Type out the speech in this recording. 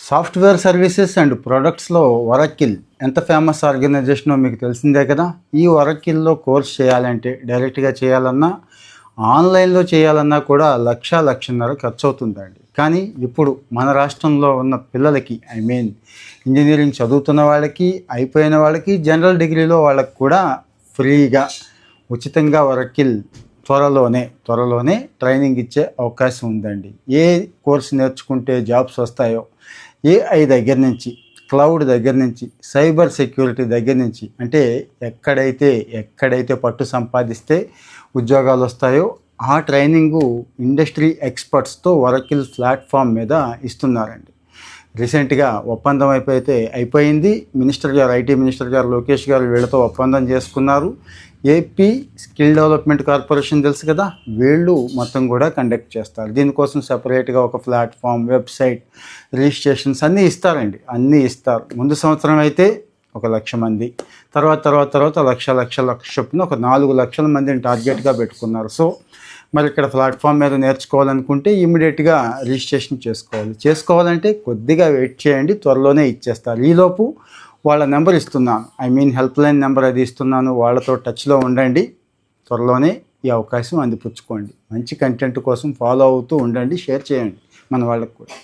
Software services and ప్రొడక్ట్స్లో Oracle ఎంత famous ఆర్గనైజేషనో మీకు తెలిసిందే కదా. ఈ ఒరాకిల్లో కోర్స్ చేయాలంటే డైరెక్ట్గా చేయాలన్నా ఆన్లైన్లో చేయాలన్నా కూడా లక్షన్నర ఖర్చు అవుతుందండి. కానీ ఇప్పుడు మన రాష్ట్రంలో ఉన్న పిల్లలకి ఇంజనీరింగ్ చదువుతున్న వాళ్ళకి, అయిపోయిన వాళ్ళకి, జనరల్ డిగ్రీలో వాళ్ళకి కూడా ఫ్రీగా ఉచితంగా ఒరాకిల్ త్వరలోనే ట్రైనింగ్ ఇచ్చే అవకాశం ఉందండి. ఏ కోర్సు నేర్చుకుంటే జాబ్స్ వస్తాయో, ఏఐ దగ్గర నుంచి, క్లౌడ్ దగ్గర నుంచి, సైబర్ సెక్యూరిటీ దగ్గర నుంచి, అంటే ఎక్కడైతే పట్టు సంపాదిస్తే ఉద్యోగాలు వస్తాయో ఆ ట్రైనింగు ఇండస్ట్రీ ఎక్స్పర్ట్స్తో ఒరాకిల్ ప్లాట్ఫామ్ మీద ఇస్తున్నారండి. రీసెంట్గా ఒప్పందం అయిపోయింది. ఐటీ మినిస్టర్ గారు లోకేష్ గారు వీళ్ళతో ఒప్పందం చేసుకున్నారు. ఏపీ స్కిల్ డెవలప్మెంట్ కార్పొరేషన్ తెలుసు కదా, వీళ్ళు మొత్తం కూడా కండక్ట్ చేస్తారు. దీనికోసం సపరేట్గా ఒక ప్లాట్ఫామ్, వెబ్సైట్, రిజిస్ట్రేషన్స్ అన్నీ ఇస్తారు. ముందు సంవత్సరం అయితే 1,00,000 మంది, తర్వాత లక్ష చొప్పున ఒక 4 లక్షల మందిని టార్గెట్గా పెట్టుకున్నారు. సో మరి ఇక్కడ ప్లాట్ఫామ్ మీద నేర్చుకోవాలనుకుంటే ఇమీడియట్గా రిజిస్ట్రేషన్ చేసుకోవాలంటే కొద్దిగా వెయిట్ చేయండి, త్వరలోనే ఇచ్చేస్తారు. ఈలోపు వాళ్ళ నెంబర్ ఇస్తున్నాను, హెల్ప్ లైన్ నెంబర్ అది ఇస్తున్నాను, వాళ్ళతో టచ్లో ఉండండి. త్వరలోనే ఈ అవకాశం అందిపుచ్చుకోండి. మంచి కంటెంట్ కోసం ఫాలో అవుతూ ఉండండి, షేర్ చేయండి మన వాళ్ళకు కూడా.